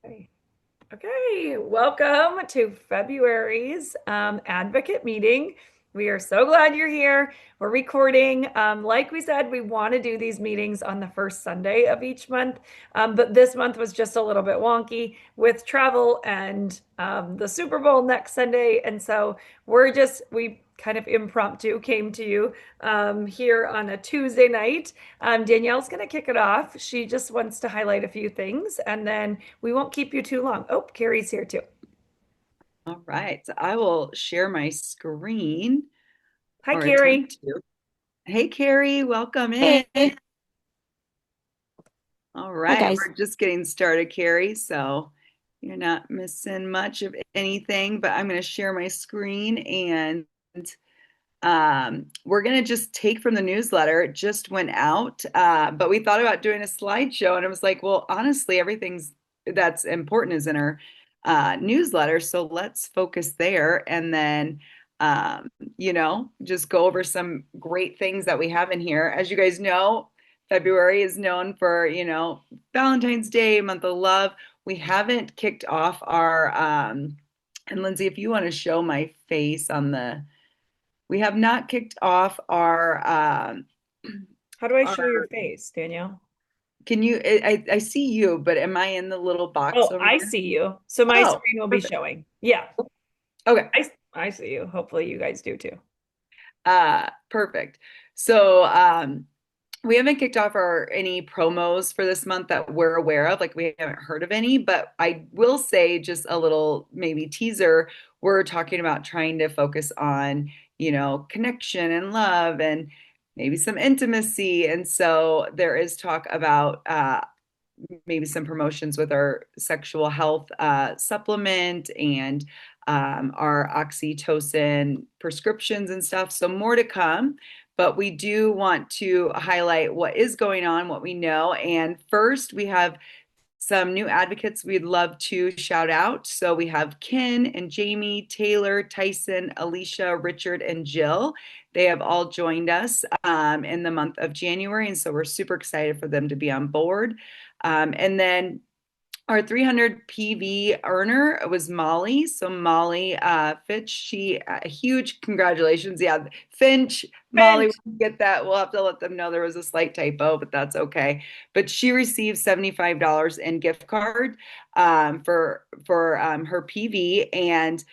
Okay. Okay, welcome to February's advocate meeting. We are so glad you're here. We're recording. Like we said, we want to do these meetings on the first Sunday of each month, but this month was just a little bit wonky with travel and the Super Bowl next Sunday. And so we kind of impromptu came to you here on a Tuesday night. Danielle's going to kick it off. She just wants to highlight a few things, and then we won't keep you too long. Oh, Carrie's here too. All right, so I will share my screen Hi, or attempt Carrie. to. Hey, Carrie, welcome in. Hey, All hi right, guys. we're just getting started, Carrie, so you're not missing much of anything, but I'm going to share my screen and we're going to just take from the newsletter. It just went out, but we thought about doing a slideshow, and it was like, well, honestly, everything's that's important is in our newsletter, so let's focus there and then, just go over some great things that we have in here. As you guys know, February is known for, Valentine's Day, month of love. We haven't kicked off and Lindsay, if you want to show my face on we have not kicked off How do I our, show your face, Danielle? can you, I see you, but am I in the little box Oh, over I there? see you. So my Oh, screen will be perfect. showing. Yeah, Okay. I see you. Hopefully you guys do too. Perfect. So, we haven't kicked off any promos for this month that we're aware of. Like we haven't heard of any, but I will say just a little maybe teaser. We're talking about trying to focus on, connection and love and maybe some intimacy. And so there is talk about maybe some promotions with our sexual health supplement and our oxytocin prescriptions and stuff. So more to come. But we do want to highlight what is going on, what we know. And first, we have some new advocates we'd love to shout out. So we have Ken and Jamie, Taylor, Tyson, Alicia, Richard, and Jill. They have all joined us in the month of January. And so we're super excited for them to be on board. And then our 300 PV earner was Molly. So Molly Fitch, she huge congratulations. Yeah, Finch, Molly, Finch. we get that. We'll have to let them know there was a slight typo, but that's okay. But she received $75 in gift card for her PV, and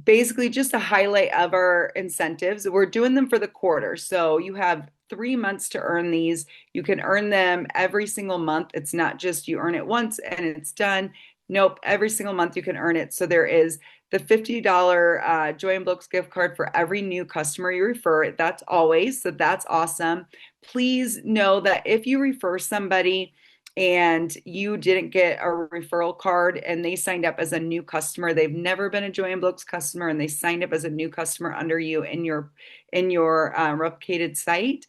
basically just a highlight of our incentives. We're doing them for the quarter. So you have 3 months to earn these. You can earn them every single month. It's not just you earn it once and it's done. Nope, every single month you can earn it. So there is the $50 Joy and Blokes gift card for every new customer you refer. That's always, so that's awesome. Please know that if you refer somebody and you didn't get a referral card and they signed up as a new customer, they've never been a Joy and Blokes customer and they signed up as a new customer under you in your replicated site,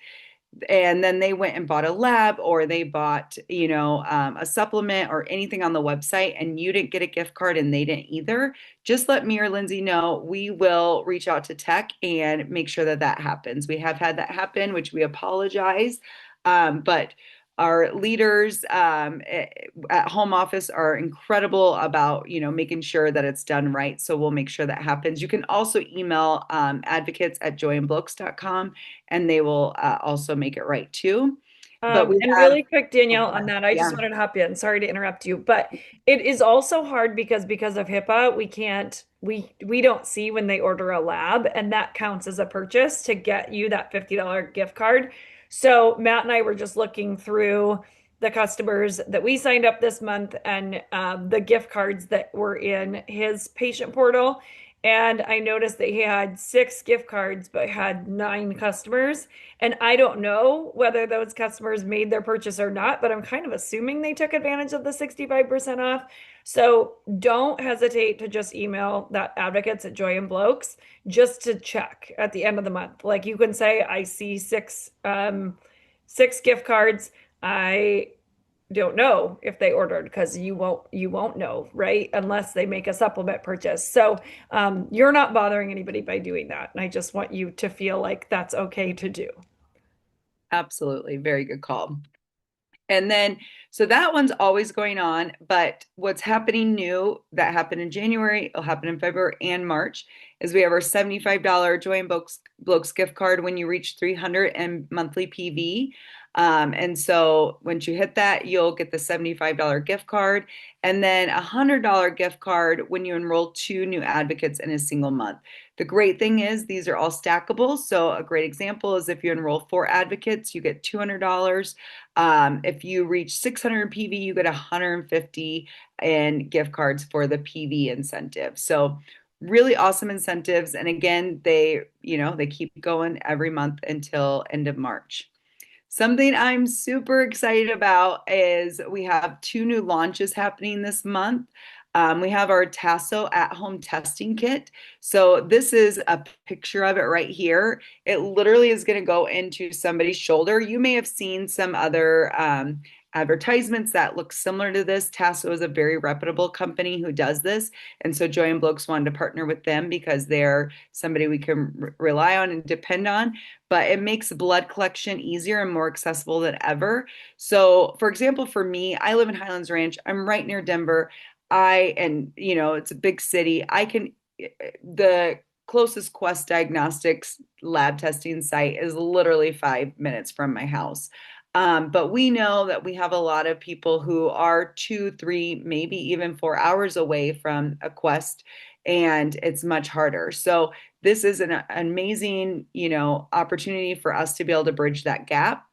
and then they went and bought a lab or they bought a supplement or anything on the website and you didn't get a gift card and they didn't either, just let me or Lindsay know. We will reach out to tech and make sure that that happens. We have had that happen, which we apologize, but our leaders at home office are incredible about making sure that it's done right, so we'll make sure that happens. You can also email advocates@joyandblokes.com and they will also make it right too. But we And have, really quick, Danielle, on that, I just yeah, wanted to hop in. Sorry to interrupt you, but it is also hard because of HIPAA, we don't see when they order a lab, and that counts as a purchase to get you that $50 gift card. So Matt and I were just looking through the customers that we signed up this month and the gift cards that were in his patient portal. And I noticed that he had 6 gift cards, but had 9 customers. And I don't know whether those customers made their purchase or not, but I'm kind of assuming they took advantage of the 65% off. So don't hesitate to just email that advocates at Joy and Blokes just to check at the end of the month. Like you can say, I see six gift cards. I don't know if they ordered because you won't know, right? Unless they make a supplement purchase. So you're not bothering anybody by doing that. And I just want you to feel like that's okay to do. absolutely. Very good call. And then, So that one's always going on, but what's happening new that happened in January, it'll happen in February and March, is we have our $75 Joy and Blokes gift card when you reach 300 and monthly PV. And so once you hit that, you'll get the $75 gift card and then a $100 gift card when you enroll two new advocates in a single month. The great thing is these are all stackable. So a great example is if you enroll four advocates, you get $200. If you reach 600 PV, you get 150 in gift cards for the PV incentive. So really awesome incentives. And again, they keep going every month until end of March. Something I'm super excited about is we have two new launches happening this month. We have our Tasso at-home testing kit. So this is a picture of it right here. It literally is going to go into somebody's shoulder. You may have seen some other advertisements that look similar to this. Tasso is a very reputable company who does this. And so Joy and Blokes wanted to partner with them because they're somebody we can rely on and depend on. But it makes blood collection easier and more accessible than ever. So, for example, for me, I live in Highlands Ranch. I'm right near Denver. And it's a big city. The closest Quest Diagnostics lab testing site is literally 5 minutes from my house. But we know that we have a lot of people who are 2, 3, maybe even 4 hours away from a Quest, and it's much harder. So this is an amazing, opportunity for us to be able to bridge that gap.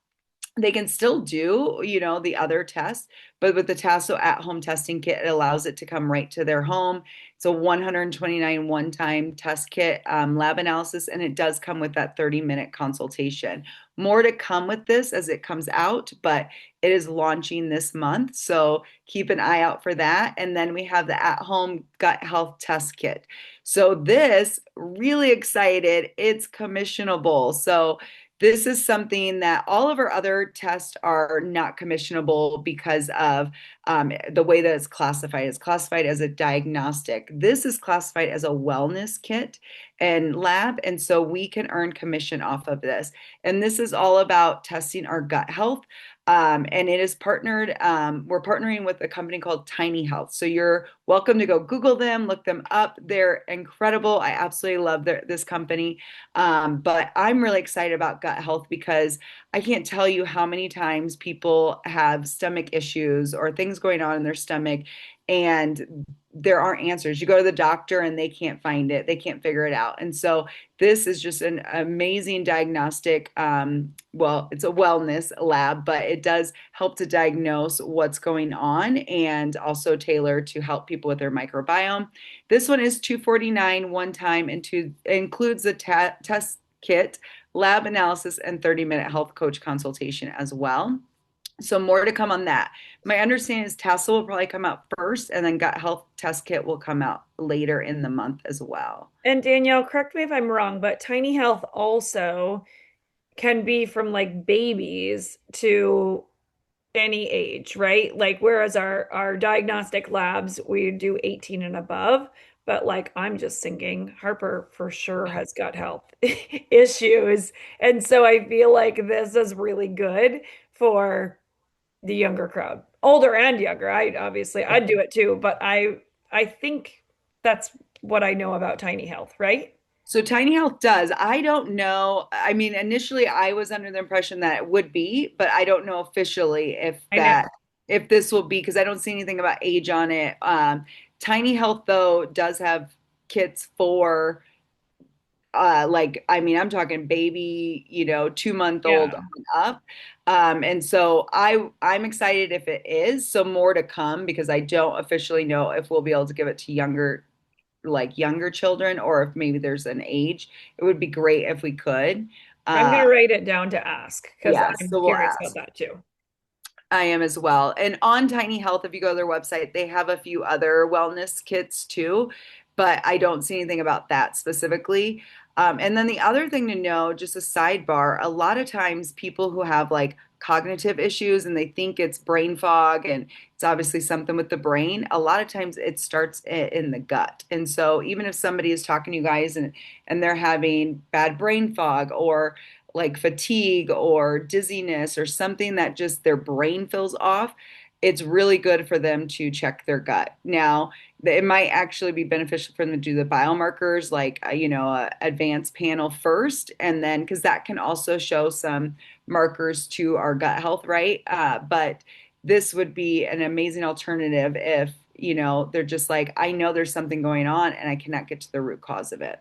They can still do, the other tests, but with the Tasso at-home testing kit, it allows it to come right to their home. It's a 129 one-time test kit, lab analysis, and it does come with that 30-minute consultation. More to come with this as it comes out, but it is launching this month, so keep an eye out for that. And then we have the at-home gut health test kit. So this, really excited, it's commissionable. So this is something that all of our other tests are not commissionable because of the way that it's classified. It's classified as a diagnostic. This is classified as a wellness kit and lab, and so we can earn commission off of this. And this is all about testing our gut health. And it is partnered, we're partnering with a company called Tiny Health. So you're welcome to go Google them, look them up. They're incredible. I absolutely love this company. But I'm really excited about gut health because I can't tell you how many times people have stomach issues or things going on in their stomach and there aren't answers. You go to the doctor and they can't find it. They can't figure it out. And so this is just an amazing diagnostic. Well, it's a wellness lab, but it does help to diagnose what's going on and also tailor to help people with their microbiome. This one is $249 one time and includes the test kit, lab analysis, and 30-minute health coach consultation as well. So more to come on that. My understanding is Tasso will probably come out first, and then Gut Health Test Kit will come out later in the month as well. And Danielle, correct me if I'm wrong, but Tiny Health also can be from like babies to any age, right? Like whereas our diagnostic labs we do 18 and above, but like I'm just thinking Harper for sure has gut health issues. And so I feel like this is really good for the younger crowd. Older and younger. I'd do it too, but I think that's what I know about Tiny Health, right? So Tiny Health does. I don't know. I mean, initially I was under the impression that it would be, but I don't know officially I know. if this will be because I don't see anything about age on it. Tiny Health though does have kits for like I mean I'm talking baby 2 month old Yeah. on up. And so I'm excited if it is, so more to come because I don't officially know if we'll be able to give it to younger children or if maybe there's an age. It would be great if we could. I'm uh gonna write it down to ask because yeah, I'm so we'll curious about ask. that too. I am as well. And on Tiny Health, if you go to their website, they have a few other wellness kits too, but I don't see anything about that specifically. And then the other thing to know, just a sidebar, a lot of times people who have like cognitive issues and they think it's brain fog and it's obviously something with the brain, a lot of times it starts in the gut. And so even if somebody is talking to you guys and they're having bad brain fog or like fatigue or dizziness or something that just their brain feels off, it's really good for them to check their gut. Now, it might actually be beneficial for them to do the biomarkers, like, advanced panel first, and then because that can also show some markers to our gut health, right? But this would be an amazing alternative if, they're just like, I know there's something going on and I cannot get to the root cause of it.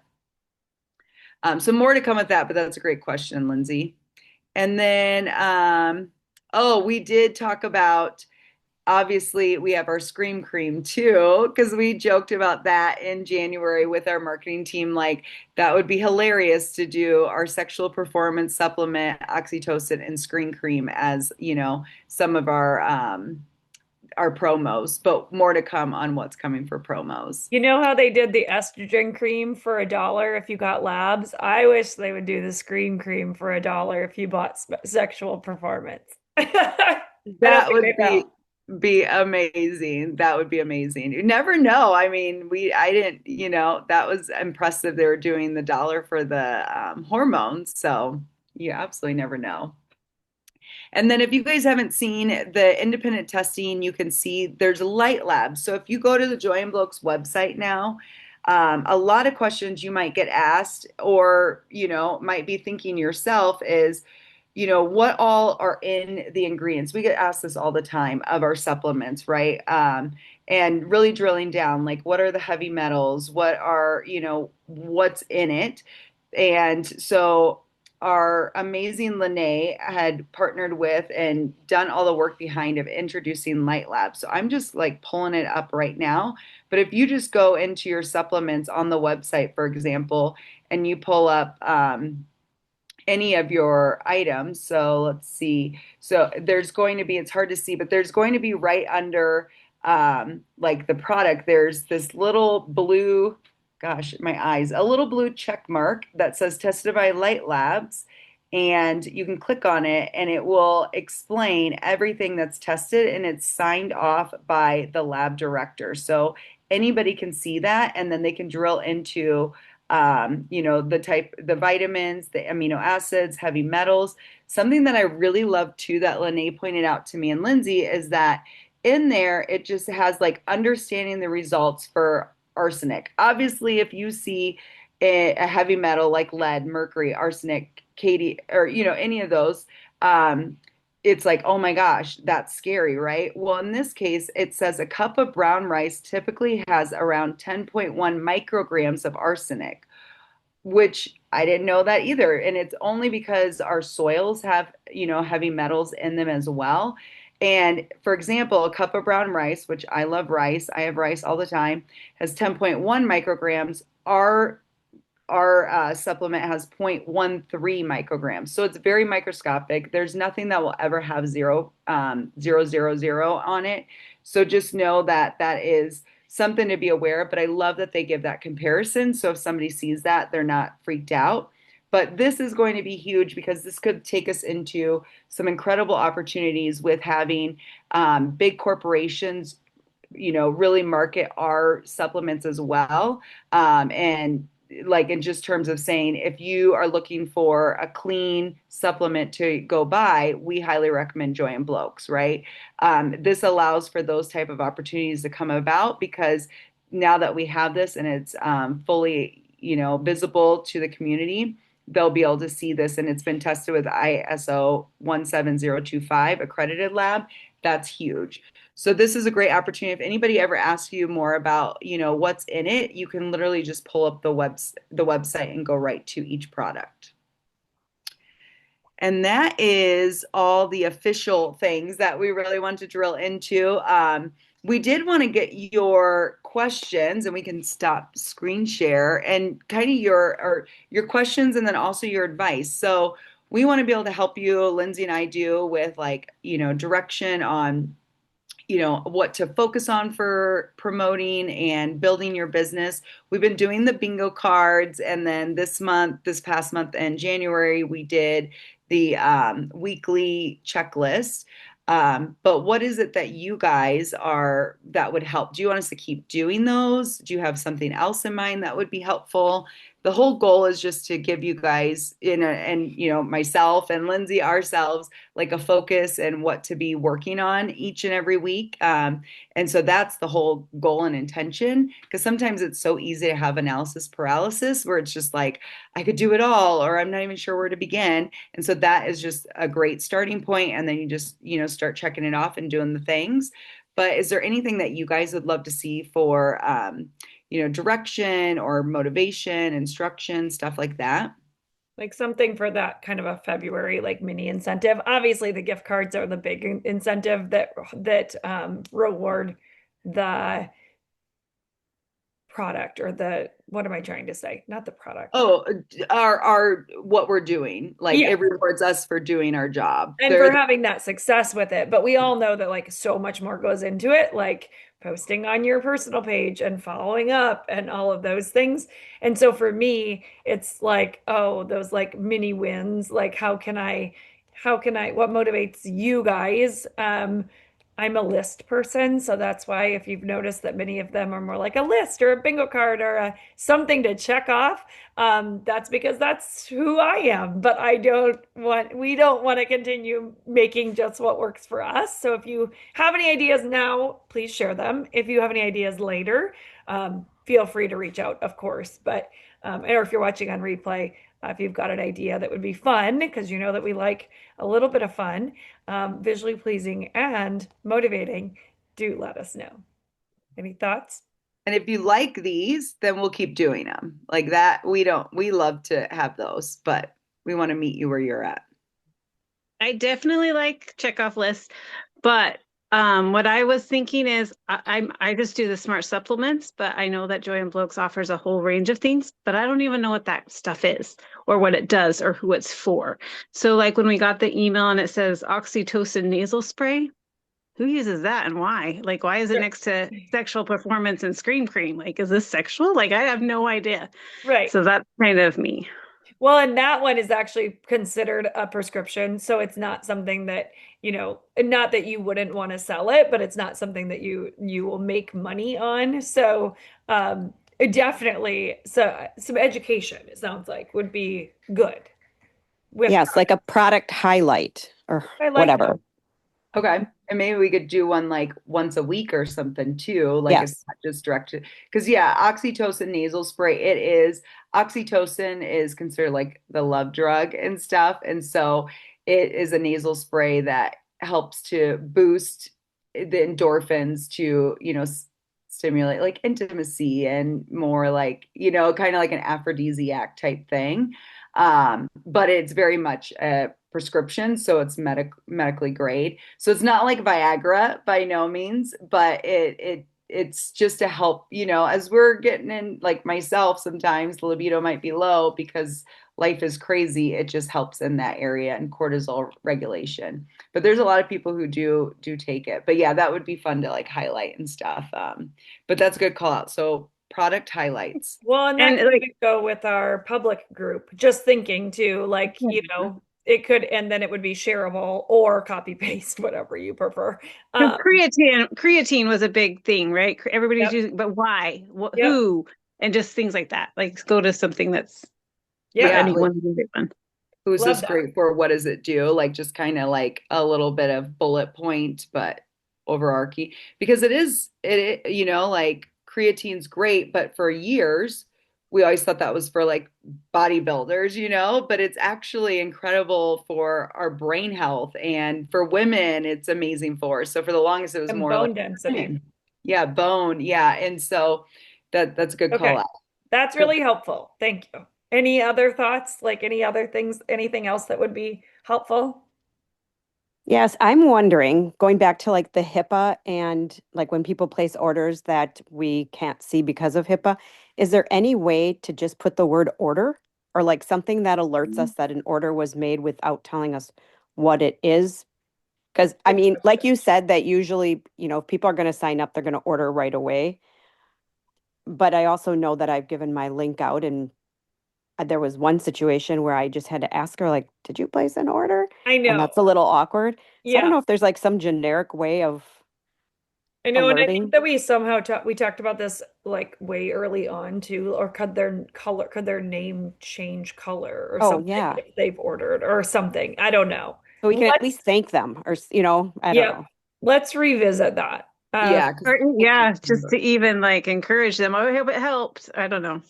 So more to come with that, but that's a great question, Lindsay. And then, oh, we did talk about, obviously, we have our Scream Cream too, because we joked about that in January with our marketing team. Like, that would be hilarious to do our sexual performance supplement, oxytocin, and Scream Cream as, some of our promos, but more to come on what's coming for promos. You know how they did the estrogen cream for $1 if you got labs? I wish they would do the scream cream for $1 if you bought sexual performance. I don't That think would they will. be amazing. That would be amazing. You never know. I mean, I didn't, that was impressive. They were doing the dollar for the hormones. So you absolutely never know. And then if you guys haven't seen the independent testing, you can see there's Light Lab. So if you go to the Joy and Blokes website now, a lot of questions you might get asked or, might be thinking yourself is, what all are in the ingredients? We get asked this all the time of our supplements, right? And really drilling down, like, what are the heavy metals? What are, what's in it? And so our amazing Lene had partnered with and done all the work behind of introducing Light Lab. So I'm just like pulling it up right now. But if you just go into your supplements on the website, for example, and you pull up any of your items. So let's see. So there's going to be, it's hard to see, but there's going to be right under like the product, there's this little blue, gosh, my eyes, a little blue check mark that says tested by Light Labs. And you can click on it and it will explain everything that's tested and it's signed off by the lab director. So anybody can see that and then they can drill into the vitamins, the amino acids, heavy metals. Something that I really love too that Lene pointed out to me and Lindsay is that in there it just has like understanding the results for arsenic. Obviously, if you see a heavy metal like lead, mercury, arsenic, Katie, or any of those, it's like, oh my gosh, that's scary, right? Well, in this case, it says a cup of brown rice typically has around 10.1 micrograms of arsenic, which I didn't know that either. And it's only because our soils have, heavy metals in them as well. And for example, a cup of brown rice, which I love rice, I have rice all the time, has 10.1 micrograms. Our supplement has 0.13 micrograms. So it's very microscopic. There's nothing that will ever have 0.000 on it. So just know that that is something to be aware of. But I love that they give that comparison. So if somebody sees that, they're not freaked out. But this is going to be huge because this could take us into some incredible opportunities with having big corporations, really market our supplements as well. And like in just terms of saying, if you are looking for a clean supplement to go buy, we highly recommend Joy and Blokes, right? This allows for those type of opportunities to come about because now that we have this and it's fully, visible to the community, they'll be able to see this and it's been tested with ISO 17025 accredited lab. That's huge. So this is a great opportunity. If anybody ever asks you more about, what's in it, you can literally just pull up the website and go right to each product. And that is all the official things that we really want to drill into. We did want to get your questions, and we can stop screen share and kind of your questions, and then also your advice. So we want to be able to help you, Lindsay and I do, with like direction on what to focus on for promoting and building your business. We've been doing the bingo cards, and then this past month in January, we did the weekly checklist. But what is it that you guys that would help? Do you want us to keep doing those? Do you have something else in mind that would be helpful? the whole goal is just to give you guys and myself and Lindsay ourselves like a focus and what to be working on each and every week. And so that's the whole goal and intention, because sometimes it's so easy to have analysis paralysis where it's just like, I could do it all, or I'm not even sure where to begin. And so that is just a great starting point. And then you just, start checking it off and doing the things. But is there anything that you guys would love to see for, direction or motivation, instruction, stuff like that? Like something for that kind of a February like mini incentive. Obviously, the gift cards are the big incentive that reward the product or the what am I trying to say? Not the product. Oh, our what we're doing. Like Yeah. it rewards us for doing our job. And for having that success with it. But we all know that like so much more goes into it, like posting on your personal page and following up and all of those things. And so for me, it's like, oh, those like mini wins, like what motivates you guys? I'm a list person, so that's why if you've noticed that many of them are more like a list or a bingo card or something to check off, that's because that's who I am. But we don't want to continue making just what works for us. So if you have any ideas now, please share them. If you have any ideas later, feel free to reach out, of course. But or if you're watching on replay, if you've got an idea that would be fun, because you know that we like a little bit of fun, visually pleasing and motivating, do let us know. Any thoughts? And if you like these, then we'll keep doing them. Like that, we love to have those, but we want to meet you where you're at. I definitely like checkoff lists, but what I was thinking is I just do the smart supplements, but I know that Joy and Blokes offers a whole range of things, but I don't even know what that stuff is or what it does or who it's for. So like when we got the email and it says oxytocin nasal spray, who uses that and why? Like why is it next to sexual performance and scream cream? Like is this sexual? Like I have no idea. Right. So that's kind of me. Well, and that one is actually considered a prescription. So it's not something that, not that you wouldn't want to sell it, but it's not something that you will make money on. So definitely some education, it sounds like, would be good with Yes, like a product highlight or I like that. whatever. Okay. And maybe we could do one like once a week or something too. Like it's Yes. not just directed. Because yeah, oxytocin nasal spray, it is. Oxytocin is considered like the love drug and stuff. And so it is a nasal spray that helps to boost the endorphins to, stimulate like intimacy and more like, kind of like an aphrodisiac type thing. But it's very much a prescription, so it's medically grade. So it's not like Viagra by no means, but it's just to help, as we're getting in, like myself, sometimes the libido might be low because life is crazy. It just helps in that area and cortisol regulation. But there's a lot of people who do take it. But yeah, that would be fun to like highlight and stuff. But that's a good call out. So product highlights. Well, and that And could like even go with our public group. Just thinking too, like, it could, and then it would be shareable or copy paste, whatever you prefer. creatine was a big thing, right? Everybody's Yep. using, but why? Yep. Who? And just things like that. Like go to something that's for Yeah. Yeah, like anyone. Everyone. who's Love this that. great for? What does it do? Like just kind of like a little bit of bullet point, but overarching because like creatine's great, but for years we always thought that was for like bodybuilders, but it's actually incredible for our brain health and for women it's amazing for. So for the longest it was And more like bone density. yeah, bone, yeah. And so that's a good call Okay. out. That's So really helpful. Thank you. Any other thoughts? Like any other things, anything else that would be helpful? Yes, I'm wondering, going back to like the HIPAA and like when people place orders that we can't see because of HIPAA, is there any way to just put the word order or like something that alerts us that an order was made without telling us what it is? Because I mean, like you said, that usually, if people are going to sign up, they're going to order right away. But I also know that I've given my link out and there was one situation where I just had to ask her, like, did you place an order? I And know. that's a little awkward. So I don't Yeah. know if there's like some generic way of I know, and I think alerting. that we somehow we talked about this like way early on too, or could their name change color or Oh, something yeah. if they've ordered or something. I don't know. So we can at Let's, least thank them or, I don't yeah, know. let's revisit that. Yeah, because Or, yeah, just to even like encourage them. Oh, I hope it helped. I don't know.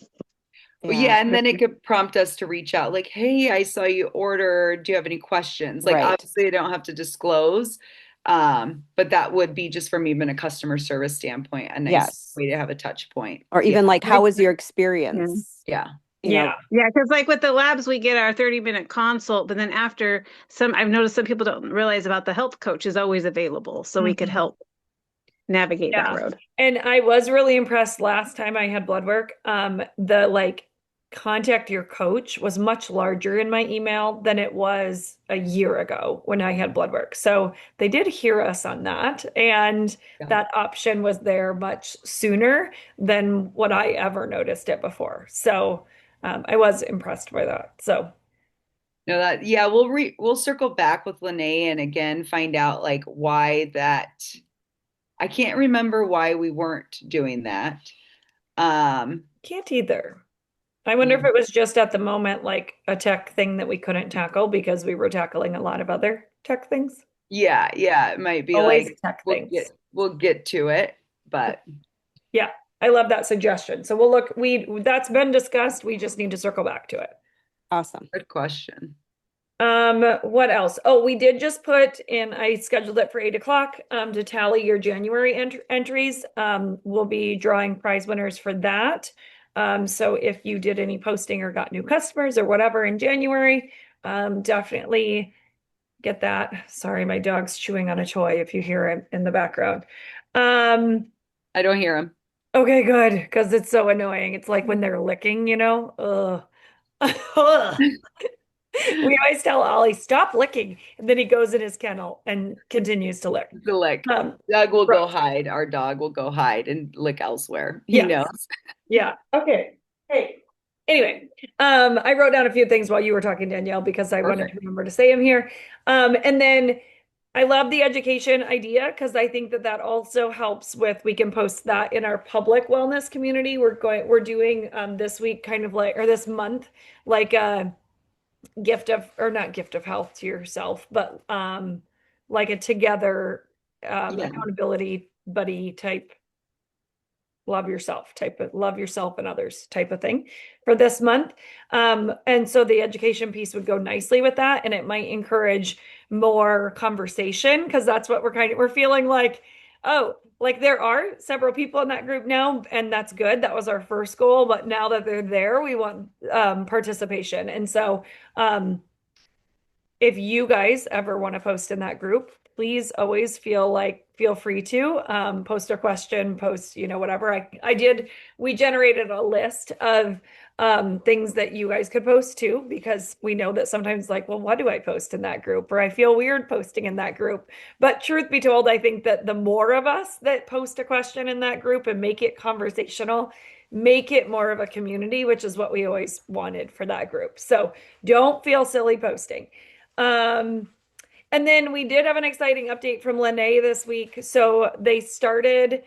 Yeah, yeah, and then it could prompt us to reach out like, hey, I saw you order. Do you have any questions? Like right. obviously I don't have to disclose. But that would be just from even a customer service standpoint, a nice Yes. way to have a touch point. Or Yeah. even like, how Like, was your yeah. experience? Yeah. You know, Yeah. Yeah, because like with the labs, we get our 30-minute consult, but then after I've noticed some people don't realize about the health coach is always available, so we could Mhm. help navigate that Yeah. road. And I was really impressed last time I had blood work. The like contact your coach was much larger in my email than it was a year ago when I had blood work. So they did hear us on that. And Yeah. that option was there much sooner than what I ever noticed it before. So I was impressed by that. So No, that yeah, we'll circle back with Lene and again find out like why that I can't remember why we weren't doing that. Um, can't either. I wonder if it was just at the moment like a tech thing that we couldn't tackle because we were tackling a lot of other tech things. yeah, yeah, it might be Always like tech things. we'll get to it, but Yeah, I love that suggestion. So we'll look, that's been discussed. We just need to circle back to it. awesome. good question. What else? Oh, we did just put in, I scheduled it for 8 o'clock, to tally your January entries. We'll be drawing prize winners for that. So if you did any posting or got new customers or whatever in January, definitely get that. Sorry, my dog's chewing on a toy if you hear it in the background. Um, I don't hear him. okay, good, because it's so annoying. It's like when they're licking, Ugh. Ugh. We always tell Ollie, stop licking. And then he goes in his kennel and continues to lick. The lick. Um, Doug will go gross. hide. Our dog will go hide and lick elsewhere. He Yes. knows. Yeah. Okay. Hey. Anyway, I wrote down a few things while you were talking, Danielle, because I wanted to Perfect. remember to say them here. And then I love the education idea because I think that that also helps with, we can post that in our public wellness community. We're doing this week kind of like, or this month, like a gift of, or not gift of health to yourself, but like a together Yeah. accountability buddy type, love yourself and others type of thing for this month. And so the education piece would go nicely with that, and it might encourage more conversation because that's what we're feeling like, oh, like there are several people in that group now, and that's good. That was our first goal, but now that they're there, we want participation. And so if you guys ever want to post in that group, please always feel free to post a question, post, whatever. We generated a list of things that you guys could post too, because we know that sometimes like, well, what do I post in that group? Or I feel weird posting in that group. But truth be told, I think that the more of us that post a question in that group and make it conversational, make it more of a community, which is what we always wanted for that group. So don't feel silly posting. Um, and then we did have an exciting update from Lene this week. So they started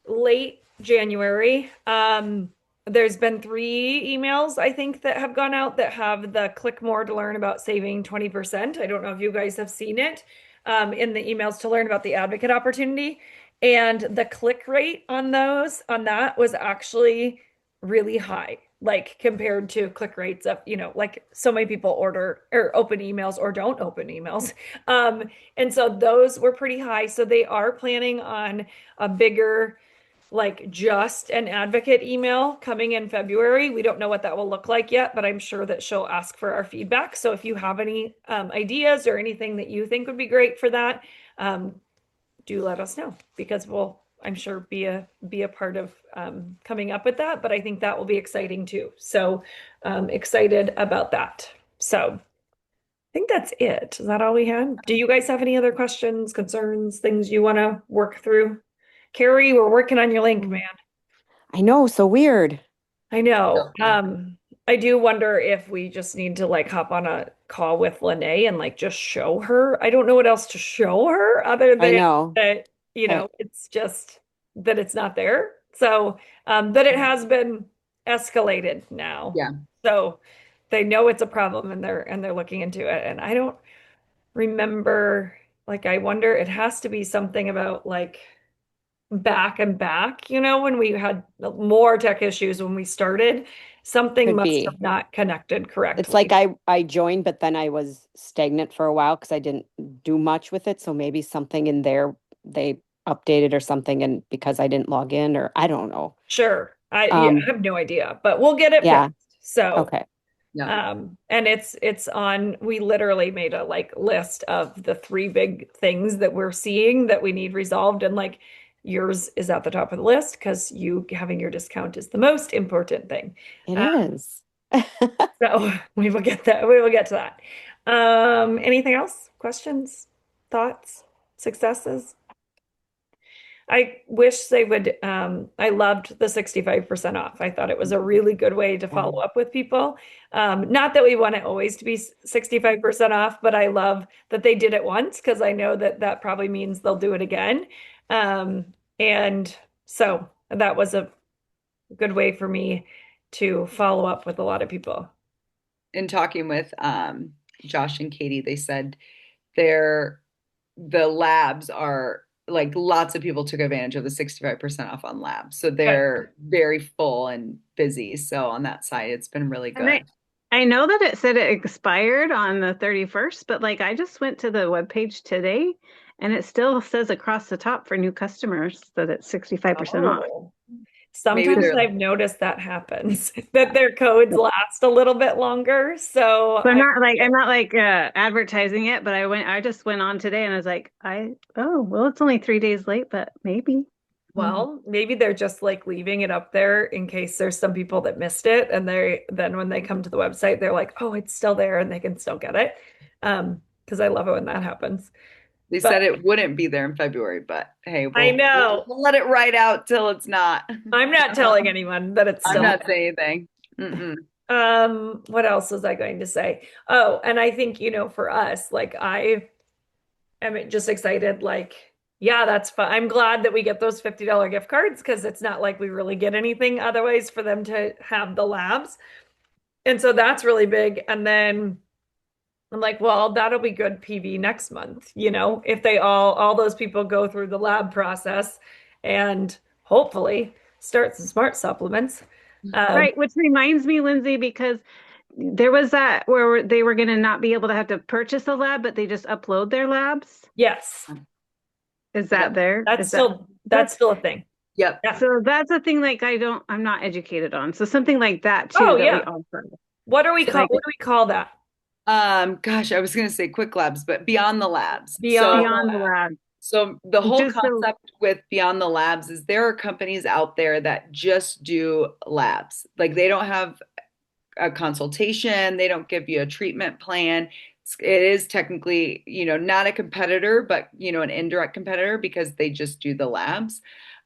late January. There's been 3 emails, I think, that have gone out that have the click more to learn about saving 20%. I don't know if you guys have seen it in the emails to learn about the advocate opportunity. And the click rate on that was actually really high, like compared to click rates of, like so many people order or open emails or don't open emails. And so those were pretty high. So they are planning on a bigger, like just an advocate email coming in February. We don't know what that will look like yet, but I'm sure that she'll ask for our feedback. So if you have any ideas or anything that you think would be great for that, do let us know, because we'll, I'm sure, be a part of coming up with that. But I think that will be exciting too. So excited about that. So I think that's it. Is that all we had? Do you guys have any other questions, concerns, things you want to work through? Carrie, we're working on your link, man. I know, so weird. I know. Yeah. I do wonder if we just need to like hop on a call with Lene and like just show her. I don't know what else to show her other I than know. that, Right. it's just that it's not there. So, that it has been escalated now. Yeah. So they know it's a problem and they're looking into it. And I don't remember, like, I wonder, it has to be something about like back and back, when we had more tech issues when we started, something Could must be. have not connected It's like correctly. I joined, but then I was stagnant for a while because I didn't do much with it. So maybe something in there they updated or something, and because I didn't log in, or I don't know. Sure. Yeah, I Um, have no idea, but we'll get it yeah. fixed. So, Okay. Yeah. and it's on, we literally made a like list of the three big things that we're seeing that we need resolved. And like yours is at the top of the list because you having your discount is the most important thing. It Uh, is. so we will get that. We will get to that. Anything else? Questions, thoughts, successes? I wish they would, I loved the 65% off. I thought it was a really good way to follow up with people. Not that we want it always to be 65% off, but I love that they did it once because I know that that probably means they'll do it again. Um, and so that was a good way for me to follow up with a lot of people. In talking with Josh and Katie, they said they're the labs are like lots of people took advantage of the 65% off on labs. So Good. they're very full and busy. So on that side, it's been really And good. I know that it said it expired on the 31st, but like I just went to the webpage today and it still says across the top for new customers that it's 65% off. Oh. Maybe Sometimes they're I've noticed that happens, that their codes last a little bit longer. So So I'm not like advertising it, but I just went on today and I was like, oh, well, it's only 3 days late, but maybe. well, maybe they're just like leaving it up there in case there's some people that missed it. And then when they come to the website, they're like, oh, it's still there and they can still get it. Because I love it when that happens. They But said it wouldn't be there in February, but hey, I we'll know we'll let it ride out till it's not. I'm not telling anyone that it's I'm still not there. saying anything. Mm-mm. What else was I going to say? Oh, and I think, for us, like I am just excited, like, yeah, that's fun. I'm glad that we get those $50 gift cards because it's not like we really get anything otherwise for them to have the labs. And so that's really big. And then I'm like, well, that'll be good PV next month, if they all those people go through the lab process and hopefully start some smart supplements. Right, which reminds me, Lindsay, because there was that where they were going to not be able to have to purchase a lab, but they just upload their labs. Yes, Is that Yep. there? that's still a thing. Yep. Yeah. So that's a thing like I'm not educated on. So something like that too Oh, that we yeah. offer. What do we So call like what do we call that? Gosh, I was gonna say quick labs, but beyond the labs. Beyond beyond the lab. So the whole Just so concept with Beyond the Labs is there are companies out there that just do labs. Like they don't have a consultation, they don't give you a treatment plan. It is technically, not a competitor, but an indirect competitor because they just do the labs.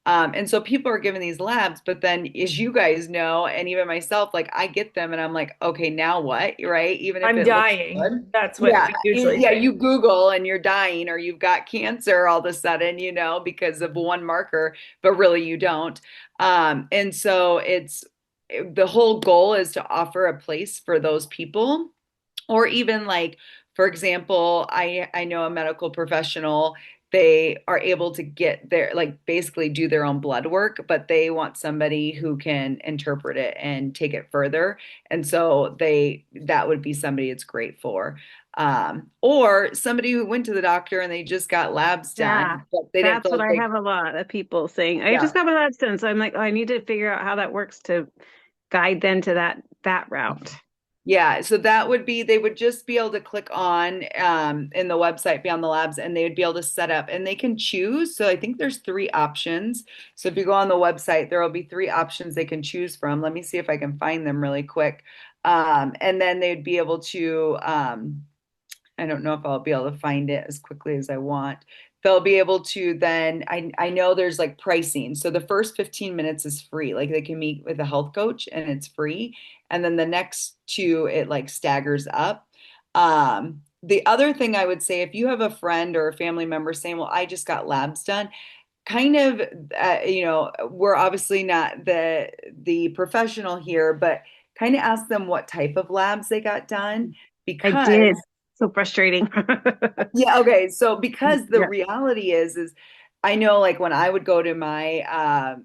And so people are given these labs, but then as you guys know, and even myself, like I get them and I'm like, okay, now what? Right? Even if I'm it looks dying. good. That's what Yeah, we usually yeah, say. you Google and you're dying or you've got cancer all of a sudden, because of one marker, but really you don't. And so the whole goal is to offer a place for those people, or even like, for example, I know a medical professional, they are able to get their, like, basically do their own blood work, but they want somebody who can interpret it and take it further. And so that would be somebody it's great for. Or somebody who went to the doctor and they just got labs yeah, done, but they didn't that's feel what like I have a lot of people saying. I yeah. just got my labs done, so I'm like, oh, I need to figure out how that works to guide them to that route. Yeah, so that would be, they would just be able to click on in the website Beyond the Labs and they would be able to set up and they can choose. So I think there's three options. So if you go on the website, there will be three options they can choose from. Let me see if I can find them really quick. And then they'd be able to, I don't know if I'll be able to find it as quickly as I want. They'll be able to then, I know there's like pricing. So the first 15 minutes is free. Like they can meet with a health coach and it's free. And then the next two, it like staggers up. The other thing I would say, if you have a friend or a family member saying, well, I just got labs done, kind of, we're obviously not the professional here, but kind of ask them what type of labs they got done I because did. So frustrating. yeah, okay. So because the Yeah. reality is I know like when I would go to my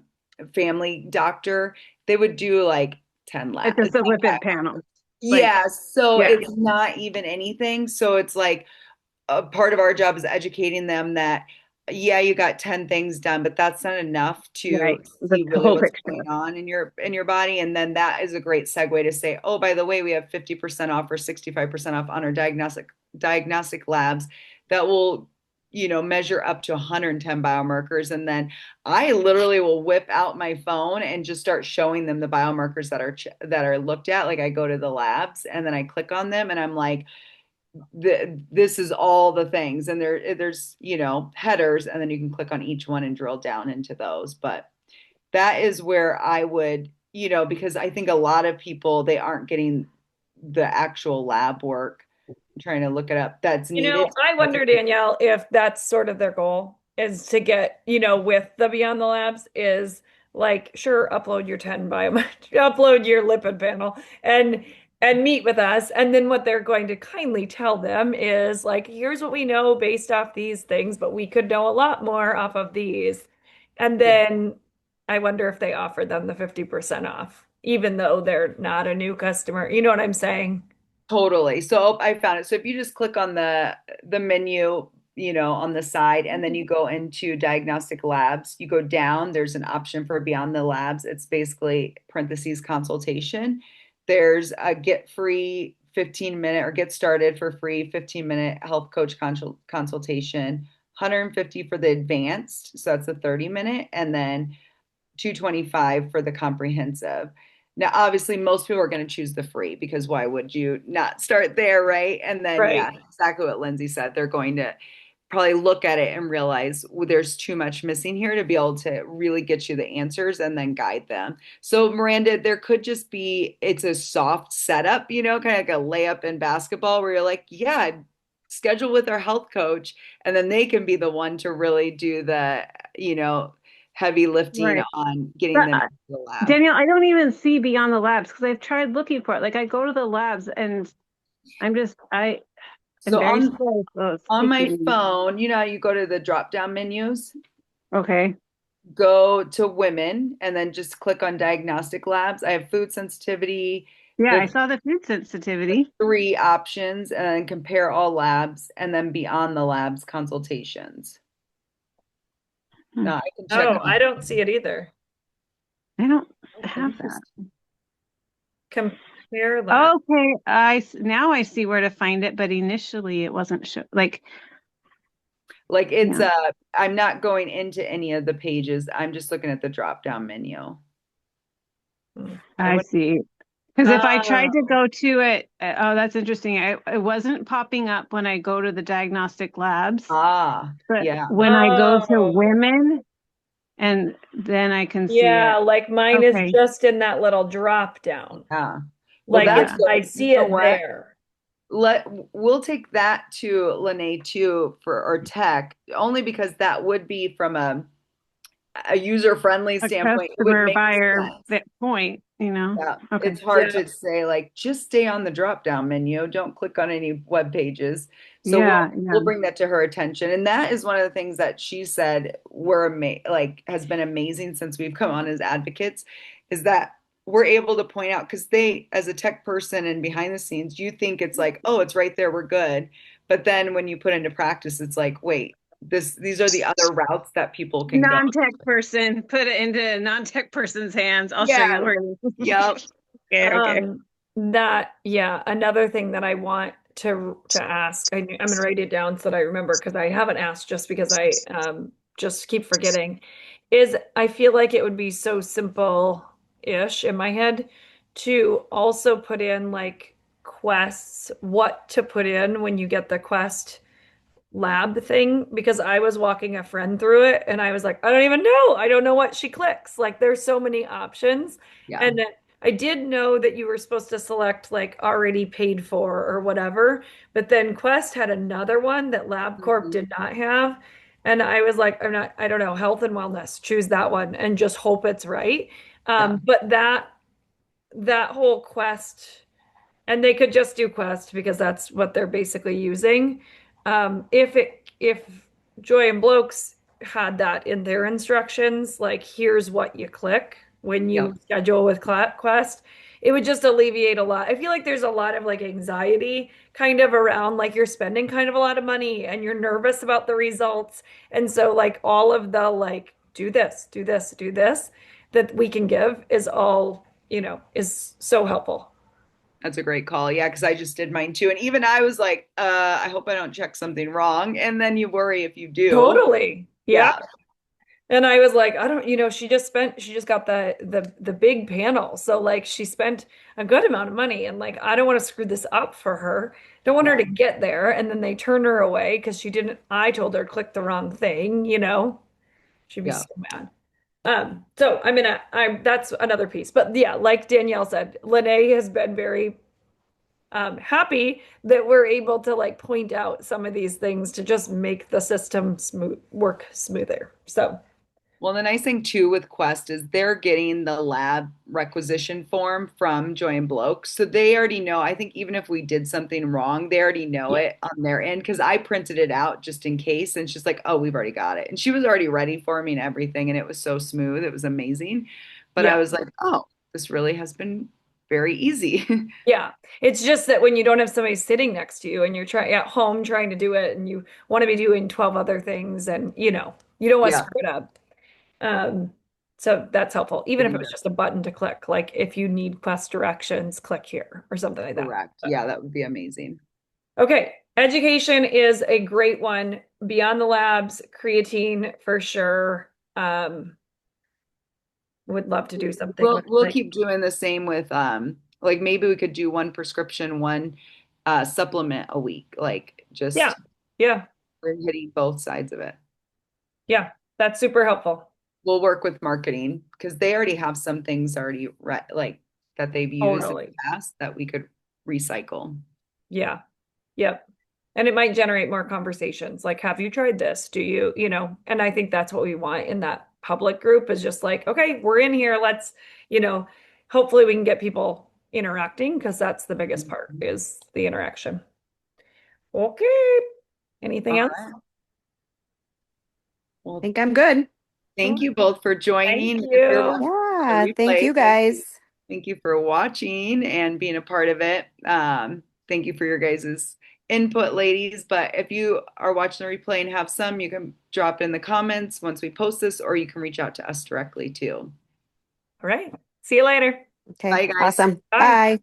family doctor, they would do like 10 It's labs. just a lipid panel. Like, Yeah, so yeah, it's not even anything. So it's like a part of our job is educating them that, yeah, you got 10 things done, but that's not enough to right. The see really whole what's picture. going on in your body. And then that is a great segue to say, oh, by the way, we have 50% off or 65% off on our diagnostic labs that will, measure up to 110 biomarkers. And then I literally will whip out my phone and just start showing them the biomarkers that are looked at. Like I go to the labs and then I click on them and I'm like, this is all the things, and there's headers, and then you can click on each one and drill down into those. But that is where I would, because I think a lot of people, they aren't getting the actual lab work. I'm trying to look it up that's needed. I wonder, Danielle, if that's sort of their goal is to get, with the Beyond the Labs is like, sure, upload your 10 biomet, upload your lipid panel and meet with us. And then what they're going to kindly tell them is like, here's what we know based off these things, but we could know a lot more off of these. And Yeah, then I wonder if they offer them the 50% off, even though they're not a new customer. You know what I'm saying? totally. So I found it. So if you just click on the menu, on the side, and then you go into diagnostic labs, you go down, there's an option for Beyond the Labs. It's basically parentheses consultation. There's a get free 15-minute or get started for free 15-minute health coach consultation, 150 for the advanced, so that's a 30-minute, and then 225 for the comprehensive. Now, obviously, most people are going to choose the free because why would you not start there, right? And then, yeah, Right. exactly what Lindsay said. They're going to probably look at it and realize, well, there's too much missing here to be able to really get you the answers and then guide them. So, Miranda, there could just be, it's a soft setup, kind of like a layup in basketball where you're like, yeah, schedule with our health coach. And then they can be the one to really do the, heavy lifting Right. on getting But them to the lab. Danielle, I don't even see Beyond the Labs because I've tried looking for it. Like I go to the labs and I am So very slow. So it's on my taking me. phone, how you go to the drop down menus, Okay. go to women and then just click on diagnostic labs. I have food sensitivity, Yeah, I the saw the food sensitivity. three options, and then compare all labs and then beyond the labs consultations. Hmm. Now I can check Oh, on I don't see it either. I don't have that. interesting. Compare that. Okay, now I see where to find it, but initially it wasn't like Like it's yeah. I'm not going into any of the pages. I'm just looking at the drop down menu. I see. Because if I tried to Oh, go to it, oh, that's interesting. It wasn't popping up when I go to the diagnostic labs, Ah, but yeah. when I go to oh, women, and then I can see yeah, it. like mine is Okay. just in that little drop down. Yeah. Well, Like that's Yeah. it's, I good. You see know it what? there. We'll take that to Lene too for our tech, only because that would be from a user-friendly A standpoint. It would customer make buyer sense. that point, you know. Yeah, Okay. it's hard Yeah. to say like just stay on the drop-down menu. Don't click on any web pages. So Yeah, we'll yeah. bring that to her attention. And that is one of the things that she said like has been amazing since we've come on as advocates, is that we're able to point out because they, as a tech person and behind the scenes, you think it's like, oh, it's right there, we're good. But then when you put into practice, it's like, wait, these are the other routes that people can go. Non-tech person, put it into non-tech person's hands. I'll show you Yeah. where. Yep. Okay, okay. Yeah, another thing that I want to ask, I'm gonna write it down so that I remember because I haven't asked just because I just keep forgetting, is I feel like it would be so simple-ish in my head to also put in like quests, what to put in when you get the quest lab thing because I was walking a friend through it and I was like, I don't even know. I don't know what she clicks. Like there's so many options. Yeah. And then I did know that you were supposed to select like already paid for or whatever, but then Quest had another one that LabCorp Mhm. did not have. And I was like, I don't know, health and wellness, choose that one and just hope it's right. Yeah. But that whole Quest, and they could just do Quest because that's what they're basically using. If Joy and Blokes had that in their instructions, like here's what you click when you Yep. schedule with Quest, it would just alleviate a lot. I feel like there's a lot of like anxiety kind of around like you're spending kind of a lot of money and you're nervous about the results. And so like all of the like do this, do this, do this that we can give is all, is so helpful. That's a great call. Yeah, because I just did mine too. And even I was like, I hope I don't check something wrong. And then you worry if you do. Totally. Yeah. Yeah. And I was like, I don't, she just got the big panel. So like she spent a good amount of money and like I don't want to screw this up for her. Don't want her Yeah. to get there and then they turn her away because I told her click the wrong thing. She'd be Yeah. so mad. So that's another piece. But yeah, like Danielle said, Lene has been very happy that we're able to like point out some of these things to just make the system work smoother. So Well, the nice thing too with Quest is they're getting the lab requisition form from Joy and Bloke. So they already know. I think even if we did something wrong, they already know yeah, it on their end because I printed it out just in case. And she's like, oh, we've already got it. And she was already ready for me and everything. And it was so smooth. It was amazing. But I yeah, was like, oh, this really has been very easy. yeah. It's just that when you don't have somebody sitting next to you and you're trying at home trying to do it and you want to be doing 12 other things and you don't want to Yeah. screw it up. Um, so that's helpful. Even if it was just a button to click, like if you need quest directions, click here or something like that. Correct. Yeah, that would be amazing. Okay, education is a great one. Beyond the labs, creatine for sure. Would love to do something We'll with we'll like, keep doing the same with like maybe we could do one prescription, one supplement a week. Like yeah, just yeah, we're hitting both sides of it. yeah. That's super helpful. We'll work with marketing because they already have some things already like that they've used in the Totally. past that we could recycle. Yeah. Yep. And it might generate more conversations. Like, have you tried this? Do and I think that's what we want in that public group is just like, okay, we're in here. Let's, you know, hopefully we can get people interacting because that's the biggest part Mhm. is the interaction. Okay. Anything All else? right. I Well, think I'm good. thank you both for Thank joining. If you're you. watching the Yeah, thank replay, you guys. thank you for watching and being a part of it. Thank you for your guys' input, ladies. But if you are watching the replay and have some, you can drop it in the comments once we post this, or you can reach out to us directly too. All right. See you later. Okay, Bye, guys. awesome. Bye. Bye.